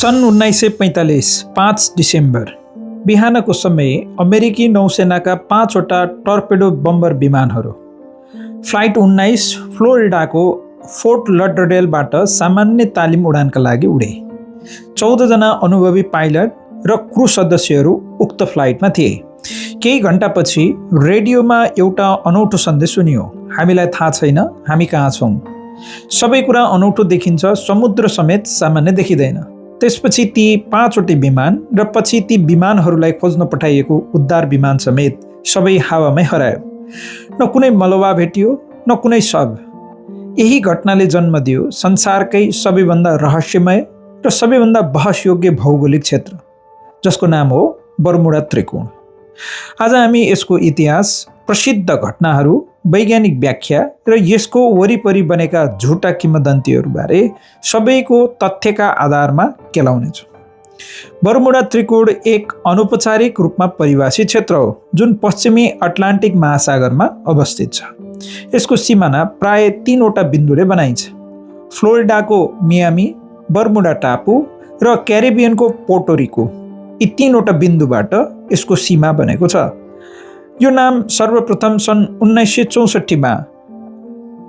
सन् 1945 5 डिसेम्बर बिहानको समय अमेरिकी नौसेनाका 5 वटा टर्पेडो बम्बर विमानहरू फ्लाइट 19 फ्लोरिडाको फोर्ट लडरडेलबाट सामान्य तालिम उडानका लागि उडे। 14 जना अनुभवी पाइलट र क्रू सदस्यहरू उक्त फ्लाइटमा थिए। केही घण्टापछि रेडियोमा एउटा अनौठो सन्देश सुनियो। हामीलाई थाहा छैन हामी कहाँ छौँ। सबै कुरा अनौठो देखिन्छ, समुद्र समेत सामान्य देखिँदैन। त्यसपछि ती 5 वटा विमान र पछि ती विमानहरूलाई खोज्न पठाइएको उद्धार विमान समेत सबै हावामै हरायो। न कुनै मलबा भेटियो न कुनै शव। यही घटनाले जन्म दियो संसारकै सबैभन्दा रहस्यमय र सबैभन्दा बहसयोग्य भौगोलिक क्षेत्र, जसको नाम हो बर्मुडा त्रिकोण। आज हामी यसको इतिहास, प्रसिद्ध घटनाहरू, वैज्ञानिक व्याख्या र यसको वरिपरि बनेका झुटा किंवदन्तीहरूबारे सबैको तथ्यका आधारमा केलाउनेछौँ। बर्मुडा त्रिकोण एक अनौपचारिक रूपमा परिभाषित क्षेत्र हो जुन पश्चिमी अटलान्टिक महासागरमा अवस्थित छ। यसको सिमाना प्राय 3 वटा बिन्दुले बनाइन्छ। फ्लोरिडाको मियामी, बर्मुडा टापु र क्यारिबियनको पोर्टोरिको, यी 3 वटा बिन्दुबाट यसको सीमा बनेको छ। यो नाम सर्वप्रथम सन् 1964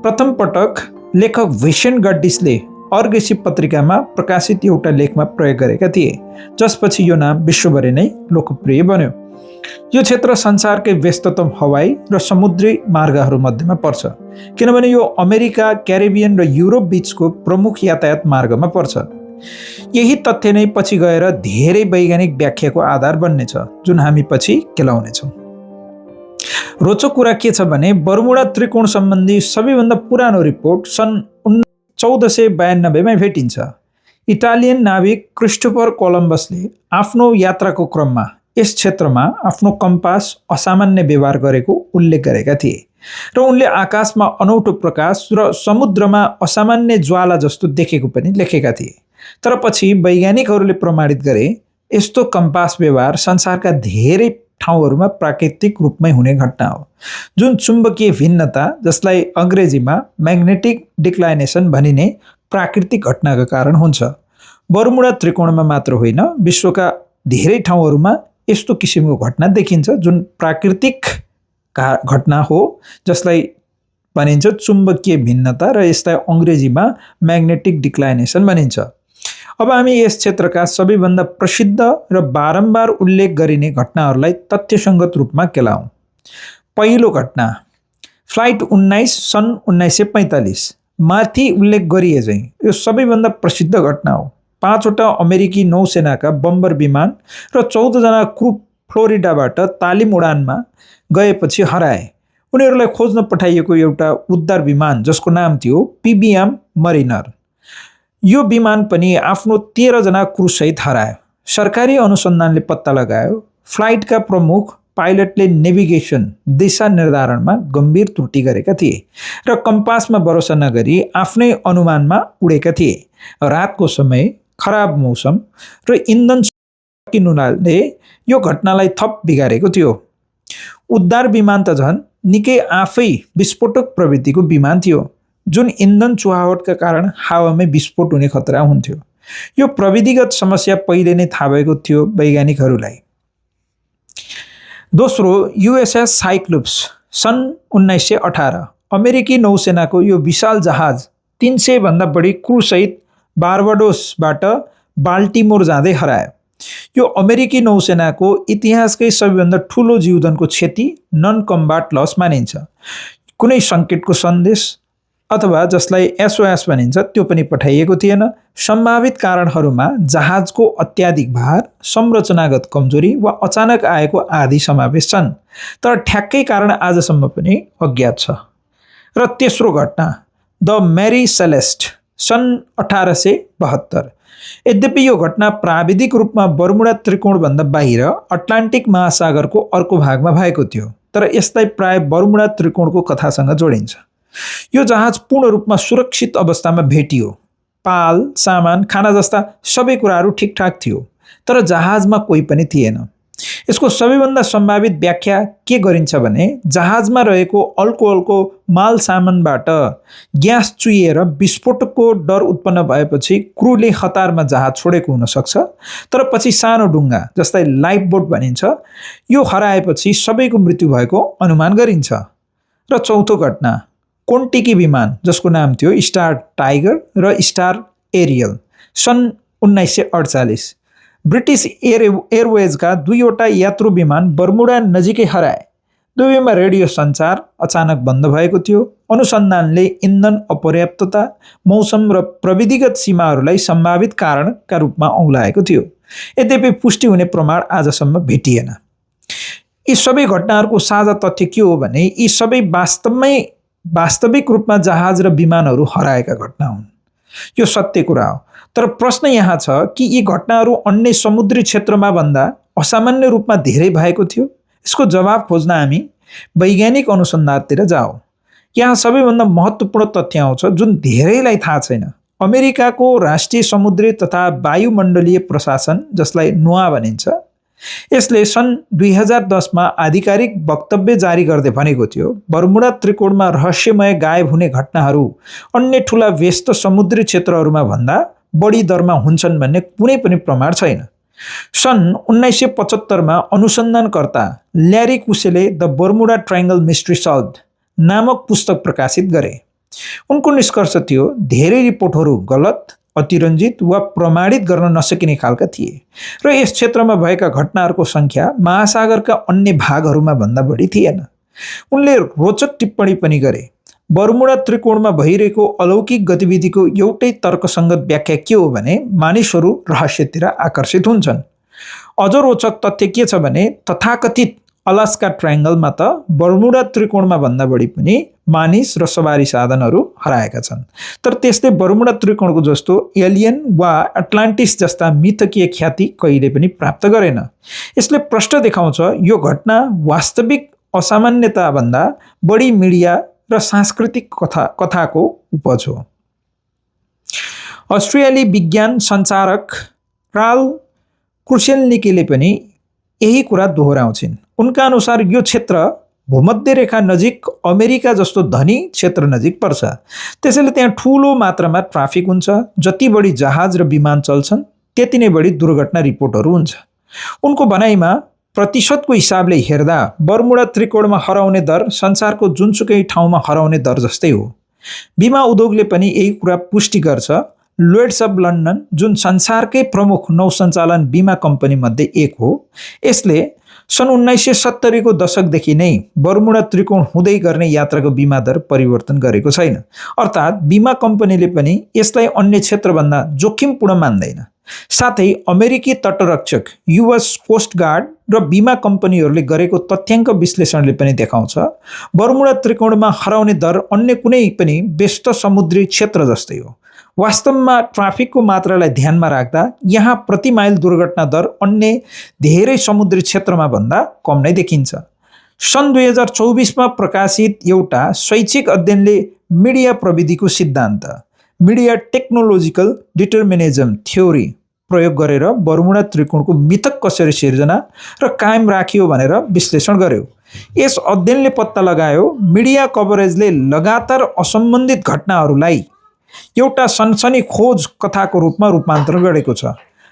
प्रथम पटक लेखक विसेन गड्डिसले अर्गेसी पत्रिकामा प्रकाशित एउटा लेखमा प्रयोग गरेका थिए, जसपछि यो नाम विश्वभरि नै लोकप्रिय बन्यो। यो क्षेत्र संसारकै व्यस्ततम हवाई र समुद्री मार्गहरू मध्येमा पर्छ, किनभने यो अमेरिका, क्यारिबियन र युरोप बीचको प्रमुख यातायात मार्गमा पर्छ। यही तथ्य नै पछि गएर धेरै वैज्ञानिक व्याख्याको आधार बन्नेछ, जुन हामी पछि केलाउनेछौँ। रोचक कुरा के छ भने बर्मुडा त्रिकोण सम्बन्धी सबैभन्दा पुरानो रिपोर्ट सन् 1492 भेटिन्छ। इटालियन नाविक क्रिस्टोफर कोलम्बसले आफ्नो यात्राको क्रममा यस क्षेत्रमा आफ्नो कम्पास असामान्य व्यवहार गरेको उल्लेख गरेका थिए र उनले आकाशमा अनौठो प्रकाश र समुद्रमा असामान्य ज्वाला जस्तो देखेको पनि लेखेका थिए। तर पछि वैज्ञानिकहरूले प्रमाणित गरे यस्तो कम्पास व्यवहार संसारका धेरै ठाउँहरूमा प्राकृतिक रूपमै हुने घटना हो, जुन चुम्बकीय भिन्नता, जसलाई अङ्ग्रेजीमा म्याग्नेटिक डिक्लाइनेसन भनिने प्राकृतिक घटनाका कारण हुन्छ। बर्मुडा त्रिकोणमा मात्र होइन, विश्वका धेरै ठाउँहरूमा यस्तो किसिमको घटना देखिन्छ, जुन प्राकृतिक घटना हो, जसलाई भनिन्छ चुम्बकीय भिन्नता र यसलाई अङ्ग्रेजीमा म्याग्नेटिक डिक्लाइनेसन भनिन्छ। अब हामी यस क्षेत्रका सबैभन्दा प्रसिद्ध र बारम्बार उल्लेख गरिने घटनाहरूलाई तथ्यसङ्गत रूपमा केलाउँ। पहिलो घटना, फ्लाइट 19 सन् 1945। माथि उल्लेख गरिए चाहिँ यो सबैभन्दा प्रसिद्ध घटना हो। 5 वटा अमेरिकी नौसेनाका बम्बर विमान र 14 जना क्रू फ्लोरिडाबाट तालिम उडानमा गएपछि हराए। उनीहरूलाई खोज्न पठाइएको एउटा उद्धार विमान, जसको नाम थियो PBM मरिनर। यो विमान पनि आफ्नो 13 जना क्रूसहित हरायो। सरकारी अनुसन्धानले पत्ता लगायो फ्लाइटका प्रमुख पाइलटले नेभिगेसन, दिशा निर्धारणमा गम्भीर त्रुटि गरेका थिए र कम्पासमा भरोसा नगरी आफ्नै अनुमानमा उडेका थिए। रातको समय, खराब मौसम र इन्धन सकिनुले यो घटनालाई थप बिगारेको थियो। उद्धार विमान त झन् निकै आफै विस्फोटक प्रवृत्तिको विमान थियो, जुन इन्धन चुहावटका कारण हावामै विस्फोट हुने खतरा हुन्थ्यो। यो प्रविधिगत समस्या पहिले नै थाहा भएको थियो वैज्ञानिकहरूलाई। दोस्रो, USS साइक्लोप्स सन् 1918। अमेरिकी नौसेनाको यो विशाल जहाज 300 भन्दा बढी क्रूसहित बार्बाडोसबाट बाल्टिमोर जाँदै हरायो। यो अमेरिकी नौसेनाको इतिहासकै सबैभन्दा ठुलो जीवनको क्षति, नन कम्बाट लस मानिन्छ। कुनै सङ्केतको सन्देश अथवा जसलाई SOS भनिन्छ त्यो पनि पठाइएको थिएन। सम्भावित कारणहरूमा जहाजको अत्याधिक भार, संरचनागत कमजोरी वा अचानक आएको आदि समावेश छन्, तर ठ्याक्कै कारण आजसम्म पनि अज्ञात छ। र तेस्रो घटना, द मेरी सेलेस्ट सन् 1872। यद्यपि यो घटना प्राविधिक रूपमा बर्मुडा त्रिकोणभन्दा बाहिर अटलान्टिक महासागरको अर्को भागमा भएको थियो, तर यसलाई प्राय बर्मुडा त्रिकोणको कथासँग जोडिन्छ। यो जहाज पूर्ण रूपमा सुरक्षित अवस्थामा भेटियो। पाल, सामान, खाना जस्ता सबै कुराहरू ठिकठाक थियो, तर जहाजमा कोही पनि थिएन। यसको सबैभन्दा सम्भावित व्याख्या के गरिन्छ भने जहाजमा रहेको अल्कोहलको माल सामानबाट ग्यास चुहिएर विस्फोटको डर उत्पन्न भएपछि क्रूले हतारमा जहाज छोडेको हुन सक्छ। तर पछि सानो डुङ्गा जसलाई लाइफ बोट भनिन्छ यो हराएपछि सबैको मृत्यु भएको अनुमान गरिन्छ। र चौथो घटना कोन्टिकी विमान जसको नाम थियो स्टार टाइगर र स्टार एरियल सन् 1948 ब्रिटिस एयरवेजका दुईवटा यात्रु विमान बर्मुडा नजिकै हराए। दुवैमा रेडियो सञ्चार अचानक बन्द भएको थियो। अनुसन्धानले इन्धन अपर्याप्तता, मौसम र प्रविधिगत सीमाहरूलाई सम्भावित कारणका रूपमा औँलाएको थियो। यद्यपि पुष्टि हुने प्रमाण आजसम्म भेटिएन। यी सबै घटनाहरूको साझा तथ्य के हो भने यी सबै वास्तविक रूपमा जहाज र विमानहरू हराएका घटना हुन्। यो सत्य कुरा हो। तर प्रश्न यहाँ छ कि यी घटनाहरू अन्य समुद्री क्षेत्रमा भन्दा असामान्य रूपमा धेरै भएको थियो। यसको जवाब खोज्न हामी वैज्ञानिक अनुसन्धानतिर जाऊ। यहाँ सबैभन्दा महत्त्वपूर्ण तथ्य आउँछ जुन धेरैलाई थाहा छैन। अमेरिकाको राष्ट्रिय समुद्री तथा वायुमण्डलीय प्रशासन जसलाई नोआ भनिन्छ, यसले सन् 2010मा आधिकारिक वक्तव्य जारी गर्दै भनेको थियो बर्मुडा त्रिकोणमा रहस्यमय गायब हुने घटनाहरू अन्य ठुला व्यस्त समुद्री क्षेत्रहरूमा भन्दा बढी दरमा हुन्छन् भन्ने कुनै पनि प्रमाण छैन। सन् 1975मा अनुसन्धानकर्ता ल्यारी कुसेले the Bermuda Triangle mystery solved नामक पुस्तक प्रकाशित गरे। उनको निष्कर्ष थियो धेरै रिपोर्टहरू गलत, अतिरञ्जित वा प्रमाणित गर्न नसकिने खालका थिए र यस क्षेत्रमा भएका घटनाहरूको सङ्ख्या महासागरका अन्य भागहरूमा भन्दा बढी थिएन। उनले रोचक टिप्पणी पनि गरे। बर्मुडा त्रिकोणमा भइरहेको अलौकिक गतिविधिको एउटै तर्कसङ्गत व्याख्या के हो भने मानिसहरू रहस्यतिर आकर्षित हुन्छन्। अझ रोचक तथ्य के छ भने तथाकथित अलास्का ट्रायङ्गलमा त बर्मुडा त्रिकोणमा भन्दा बढी पनि मानिस र सवारी साधनहरू हराएका छन्। तर त्यसले बर्मुडा त्रिकोणको जस्तो एलियन वा अटलान्टिस जस्ता मिथकीय ख्याति कहिले पनि प्राप्त गरेन। यसले प्रश्न देखाउँछ यो घटना वास्तविक असामान्यताभन्दा बढी मिडिया र सांस्कृतिक कथाको उपज हो। अस्ट्रेलियाली विज्ञान सञ्चारक कार्ल क्रुसेल्निकीले पनि यही कुरा दोहोऱ्याउँछिन्। उनका अनुसार यो क्षेत्र भूमध्य रेखा नजिक अमेरिका जस्तो धनी क्षेत्र नजिक पर्छ। त्यसैले त्यहाँ ठुलो मात्रामा ट्राफिक हुन्छ। जति बढी जहाज र विमान चल्छन् त्यति नै बढी दुर्घटना रिपोर्टहरू हुन्छ। उनको भनाइमा प्रतिशतको हिसाबले हेर्दा बर्मुडा त्रिकोणमा हराउने दर संसारको जुनसुकै ठाउँमा हराउने दर जस्तै हो। बिमा उद्योगले पनि यही कुरा पुष्टि गर्छ। लोयड्स अफ लन्डन जुन संसारकै प्रमुख नौसञ्चालन बिमा कम्पनी मध्ये एक हो, यसले सन् 1970 को दशकदेखि नै बर्मुडा त्रिकोण हुँदै गर्ने यात्राको बिमा दर परिवर्तन गरेको छैन। अर्थात् बिमा कम्पनीले पनि यसलाई अन्य क्षेत्रभन्दा जोखिमपूर्ण मान्दैन। साथै अमेरिकी तटरक्षक, युएस कोस्ट गार्ड र बिमा कम्पनीहरूले गरेको तथ्याङ्क विश्लेषणले पनि देखाउँछ बर्मुडा त्रिकोणमा हराउने दर अन्य कुनै पनि व्यस्त समुद्री क्षेत्र जस्तै हो। वास्तवमा ट्राफिकको मात्रालाई ध्यानमा राख्दा यहाँ प्रति माइल दुर्घटना दर अन्य धेरै समुद्री क्षेत्रमा भन्दा कम नै देखिन्छ। सन् 2024मा प्रकाशित एउटा शैक्षिक अध्ययनले मिडिया प्रविधिको सिद्धान्त, मिडिया टेक्नोलोजिकल डिटर्मिनिजम थ्योरी प्रयोग गरेर बर्मुडा त्रिकोणको मिथक कसरी सिर्जना र कायम राखियो भनेर विश्लेषण गर्यो। यस अध्ययनले पत्ता लगायो मिडिया कभरेजले लगातार असम्बन्धित घटनाहरूलाई एउटा सनसनी खोज कथाको रूपमा रूपान्तरण गरेको छ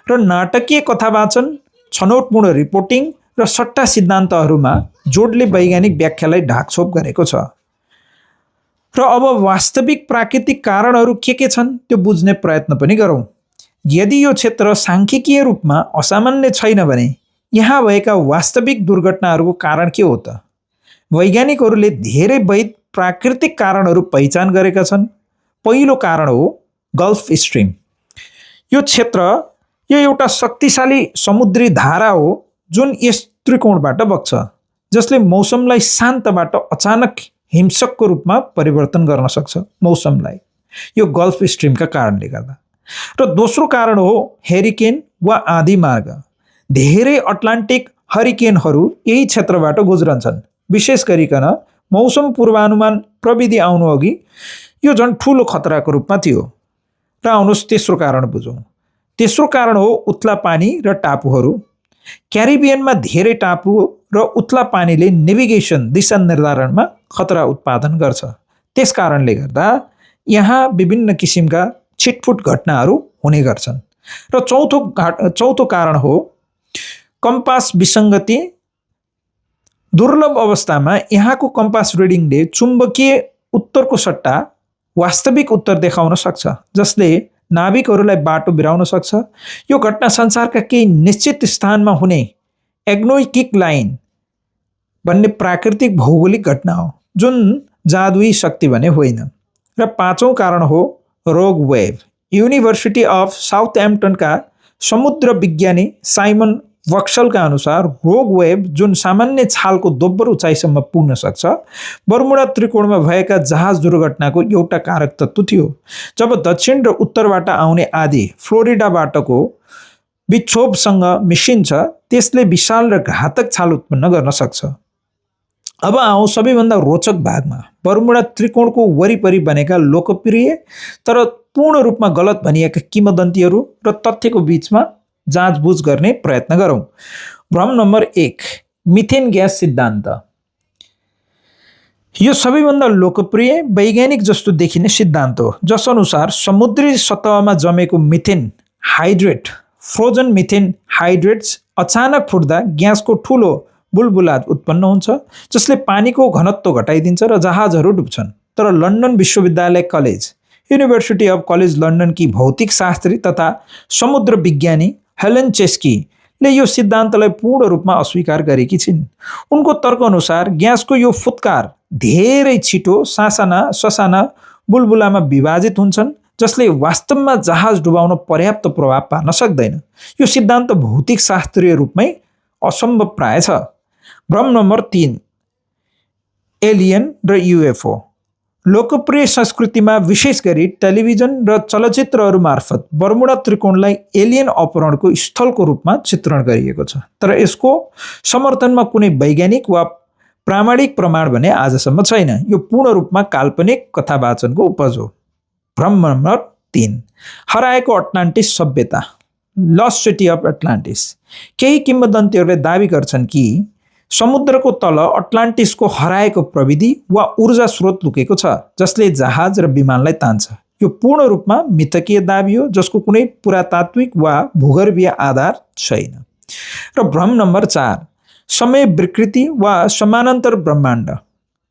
र नाटकीय कथावाचन, छनौटपूर्ण रिपोर्टिङ र सट्टा सिद्धान्तहरूमा जोडले वैज्ञानिक व्याख्यालाई ढाकछोप गरेको छ। र अब वास्तविक प्राकृतिक कारणहरू के छन् त्यो बुझ्ने प्रयत्न पनि गरौँ। यदि यो क्षेत्र सांख्यिकीय रूपमा असामान्य छैन भने यहाँ भएका वास्तविक दुर्घटनाहरूको कारण के हो त? वैज्ञानिकहरूले धेरै वैध प्राकृतिक कारणहरू पहिचान गरेका छन्। पहिलो कारण हो गल्फ स्ट्रिम। यो क्षेत्र यो एउटा शक्तिशाली समुद्री धारा हो जुन यस त्रिकोणबाट बग्छ, जसले मौसमलाई शान्तबाट अचानक हिंसकको रूपमा परिवर्तन गर्न सक्छ मौसमलाई, यो गल्फ स्ट्रिमका कारणले गर्दा। र दोस्रो कारण हो हेरिकेन वा आँधी मार्ग। धेरै अटलान्टिक हरिकेनहरू यही क्षेत्रबाट गुज्रन्छन्। विशेष गरिकन मौसम पूर्वानुमान प्रविधि आउनु अघि यो झन् ठुलो खतराको रूपमा थियो। र आउनुहोस् तेस्रो कारण बुझौँ। तेस्रो कारण हो उथला पानी र टापुहरू। क्यारिबियनमा धेरै टापु र उथला पानीले नेभिगेसन दिशा निर्धारणमा खतरा उत्पादन गर्छ। त्यस कारणले गर्दा यहाँ विभिन्न किसिमका छिटफुट घटनाहरू हुने गर्छन्। र चौथो कारण हो कम्पास विसङ्गति। दुर्लभ अवस्थामा यहाँको कम्पास रिडिङले चुम्बकीय उत्तरको सट्टा वास्तविक उत्तर देखाउन सक्छ, जसले नाविकहरूलाई बाटो बिराउन सक्छ। यो घटना संसारका केही निश्चित स्थानमा हुने एग्नोइकिक लाइन भन्ने प्राकृतिक भौगोलिक घटना हो, जुन जादुई शक्ति भने होइन। र पाँचौं कारण हो रोग वेभ। युनिभर्सिटी अफ साउथहैम्प्टनका समुद्र विज्ञानी साइमन वक्सलका अनुसार रोग वेभ जुन सामान्य छालको दोब्बर उचाइसम्म पुग्न सक्छ, बर्मुडा त्रिकोणमा भएका जहाज दुर्घटनाको एउटा कारक तत्त्व थियो। जब दक्षिण र उत्तरबाट आउने आधी फ्लोरिडाबाटको विक्षोभसँग मिसिन्छ, त्यसले विशाल र घातक छाल उत्पन्न गर्न सक्छ। अब आउँ सबैभन्दा रोचक भागमा, बर्मुडा त्रिकोणको वरिपरि बनेका लोकप्रिय तर पूर्ण रूपमा गलत भनिएका किंवदन्तीहरू र तथ्यको बीचमा जाँचबुझ गर्ने प्रयत्न गरौँ। भ्रम नम्बर 1, मिथेन ग्यास सिद्धान्त। यो सबैभन्दा लोकप्रिय वैज्ञानिक जस्तो देखिने सिद्धान्त हो, जस अनुसार समुद्री सतहमा जमेको methane hydrate, frozen methane hydrates अचानक फुट्दा ग्यासको ठुलो बुलबुला उत्पन्न हुन्छ, जसले पानीको घनत्व घटाइदिन्छ र जहाजहरू डुब्छन्। तर लन्डन विश्वविद्यालय कलेज, युनिभर्सिटी अफ कलेज लन्डनकी भौतिक शास्त्री तथा समुद्र विज्ञानी हेलन चेस्कीले यो सिद्धान्तलाई पूर्ण रूपमा अस्वीकार गरेकी छिन्। उनको तर्कअनुसार ग्यासको यो फुत्कार धेरै छिटो ससाना बुलबुलामा विभाजित हुन्छन्, जसले वास्तवमा जहाज डुबाउन पर्याप्त प्रभाव पार्न सक्दैन। यो सिद्धान्त भौतिक शास्त्रीय रूपमै असम्भव प्राय छ। भ्रम नम्बर 3, एलियन र युएफओ। लोकप्रिय संस्कृतिमा विशेष गरी टेलिभिजन र चलचित्रहरू मार्फत बर्मुडा त्रिकोणलाई एलियन अपहरणको स्थलको रूपमा चित्रण गरिएको छ, तर यसको समर्थनमा कुनै वैज्ञानिक वा प्रामाणिक प्रमाण भने आजसम्म छैन। यो पूर्ण रूपमा काल्पनिक कथावाचनको उपज हो। भ्रम नम्बर 3, हराएको अटलान्टिस सभ्यता, लस्ट सिटी अफ एटलान्टिस। केही किंवदन्तीहरूले दावी गर्छन् कि समुद्रको तल अटलान्टिसको हराएको प्रविधि वा ऊर्जा स्रोत लुकेको छ, जसले जहाज र विमानलाई तान्छ। यो पूर्ण रूपमा मिथकीय दावी हो, जसको कुनै पुरातात्विक वा भूगर्भीय आधार छैन। र भ्रम नम्बर 4, समय विकृति वा समानान्तर ब्रह्माण्ड,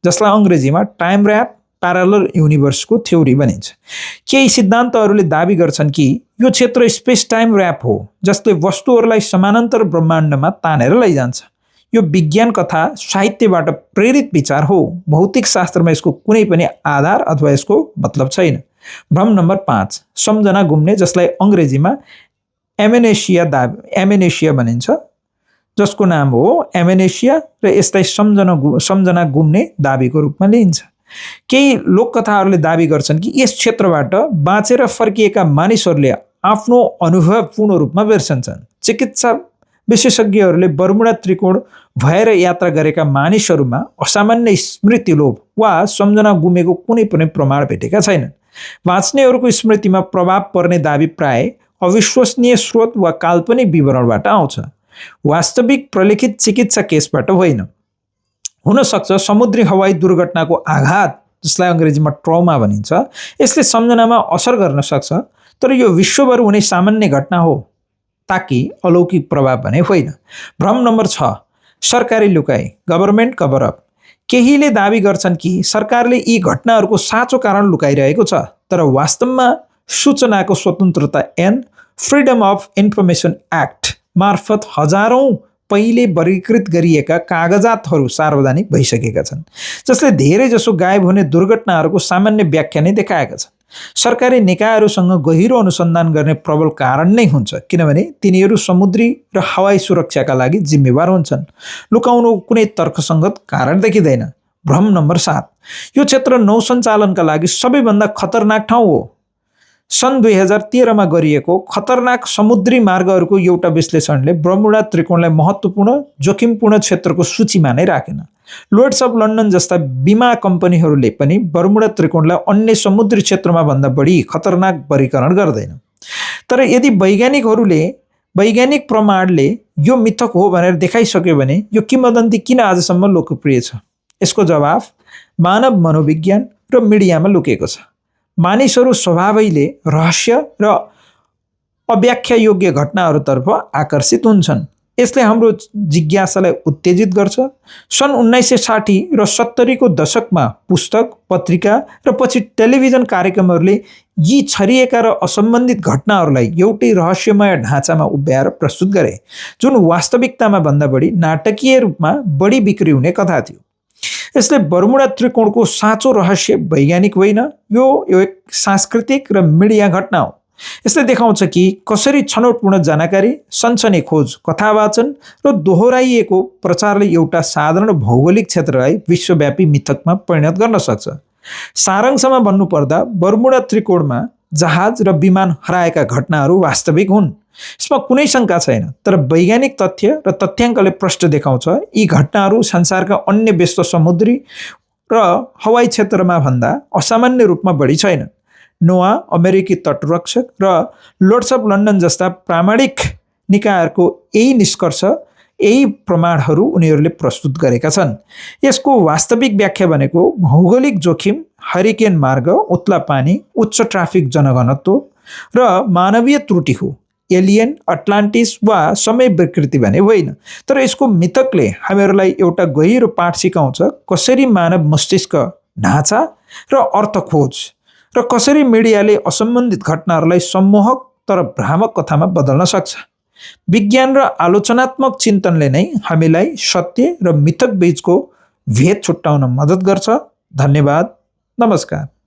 जसलाई अङ्ग्रेजीमा टाइम र्याप प्यारलल युनिभर्सको थ्योरी भनिन्छ। केही सिद्धान्तहरूले दावी गर्छन् कि यो क्षेत्र स्पेस टाइम र्याप हो, जसले वस्तुहरूलाई समानान्तर ब्रह्माण्डमा तानेर लैजान्छ। यो विज्ञान कथा साहित्यबाट प्रेरित विचार हो। भौतिक शास्त्रमा यसको कुनै पनि आधार अथवा यसको मतलब छैन। भ्रम नम्बर 5, सम्झना गुम्ने, जसलाई अङ्ग्रेजीमा एमेनेसिया भनिन्छ, जसको नाम हो एमेनेसिया, र यसलाई सम्झना गुम्ने दावीको रूपमा लिइन्छ। केही लोककथाहरूले दावी गर्छन् कि यस क्षेत्रबाट बाँचेर फर्किएका मानिसहरूले आफ्नो अनुभव पूर्ण रूपमा बिर्सन्छन्। चिकित्सा विशेषज्ञहरूले बर्मुडा त्रिकोण भएर यात्रा गरेका मानिसहरूमा असामान्य स्मृति लोभ वा सम्झना गुमेको कुनै पनि प्रमाण भेटेका छैनन्। बाँच्नेहरूको स्मृतिमा प्रभाव पर्ने दावी प्राय अविश्वसनीय स्रोत वा काल्पनिक विवरणबाट आउँछ, वास्तविक प्रलेखित चिकित्सा केसबाट होइन। हुन सक्छ समुद्री हवाई दुर्घटनाको आघात, जसलाई अङ्ग्रेजीमा ट्रमा भनिन्छ, यसले सम्झनामा असर गर्न सक्छ, तर यो विश्वभर हुने सामान्य घटना हो, ताकि अलौकिक प्रभाव भने होइन। भ्रम नम्बर 6, सरकारी लुकाइ, गभर्मेन्ट कभरअप। केहीले दावी गर्छन् कि सरकारले यी घटनाहरूको साँचो कारण लुकाइरहेको छ, तर वास्तवमा सूचनाको स्वतन्त्रता ऐन फ्रिडम अफ इन्फर्मेसन एक्ट मार्फत हजारौं पहिले वर्गीकृत गरिएका कागजातहरू सार्वजनिक भइसकेका छन्, जसले धेरैजसो गायब हुने दुर्घटनाहरूको सामान्य व्याख्या नै देखाएका छन्। सरकारी निकायहरूसँग गहिरो अनुसन्धान गर्ने प्रबल कारण नै हुन्छ, किनभने तिनीहरू समुद्री र हवाई सुरक्षाका लागि जिम्मेवार हुन्छन्। लुकाउनुको कुनै तर्कसङ्गत कारण देखिँदैन। भ्रम नम्बर 7, यो क्षेत्र नौसञ्चालनका लागि सबैभन्दा खतरनाक ठाउँ हो। सन् 2013मा गरिएको खतरनाक समुद्री मार्गहरूको एउटा विश्लेषणले बर्मुडा त्रिकोणलाई महत्त्वपूर्ण जोखिमपूर्ण क्षेत्रको सूचीमा नै राखेन। लोर्ड्स अफ लन्डन जस्ता बीमा कम्पनीहरूले पनि बर्मुडा त्रिकोणलाई अन्य समुद्री क्षेत्रमा भन्दा बढी खतरनाक वर्गीकरण गर्दैन। तर यदि वैज्ञानिक प्रमाणले यो मिथक हो भनेर देखाइसक्यो भने यो किंवदन्ती किन आजसम्म लोकप्रिय छ? यसको जवाफ मानव मनोविज्ञान र मिडियामा लुकेको छ। मानिसहरू स्वभावैले रहस्य र अव्याख्या योग्य घटनाहरूतर्फ आकर्षित हुन्छन्। यसले हाम्रो जिज्ञासालाई उत्तेजित गर्छ। सन् 1960 र 70 को दशकमा पुस्तक, पत्रिका र पछि टेलिभिजन कार्यक्रमहरूले यी छरिएका र असम्बन्धित घटनाहरूलाई एउटै रहस्यमय ढाँचामा उभ्याएर प्रस्तुत गरे, जुन वास्तविकतामा भन्दा बढी नाटकीय रूपमा बढी बिक्री हुने कथा थियो। यसले बर्मुडा त्रिकोणको साँचो रहस्य वैज्ञानिक होइन, यो एक सांस्कृतिक र मिडिया घटना हो। यसले देखाउँछ कि कसरी छनौटपूर्ण जानकारी, सनसनी खोज, कथावाचन र दोहोऱ्याइएको प्रचारले एउटा साधारण भौगोलिक क्षेत्रलाई विश्वव्यापी मिथकमा परिणत गर्न सक्छ। सारांशमा भन्नुपर्दा बर्मुडा त्रिकोणमा जहाज र विमान हराएका घटनाहरू वास्तविक हुन्, यसमा कुनै शङ्का छैन। तर वैज्ञानिक तथ्य र तथ्याङ्कले प्रष्ट देखाउँछ यी घटनाहरू संसारका अन्य व्यस्त समुद्री र हवाई क्षेत्रमा भन्दा असामान्य रूपमा बढी छैन। नोआ, अमेरिकी तटरक्षक र लोर्ड्स अफ लन्डन जस्ता प्रामाणिक निकायहरूको यही निष्कर्ष, यही प्रमाणहरू उनीहरूले प्रस्तुत गरेका छन्। यसको वास्तविक व्याख्या भनेको भौगोलिक जोखिम, हरिकेन मार्ग, उत्ला पानी, उच्च ट्राफिक जनघनत्व र मानवीय त्रुटि हो। एलियन, अटलान्टिस वा समय विकृति भने होइन। तर यसको मिथकले हामीहरूलाई एउटा गहिरो पाठ सिकाउँछ, कसरी मानव मस्तिष्क ढाँचा र अर्थ खोज र कसरी मिडियाले असम्बन्धित घटनाहरूलाई सम्मोहक तर भ्रामक कथामा बदल्न सक्छ। विज्ञान र आलोचनात्मक चिन्तनले नै हामीलाई सत्य र मिथक बीचको भेद छुट्याउन मद्दत गर्छ। धन्यवाद। नमस्कार।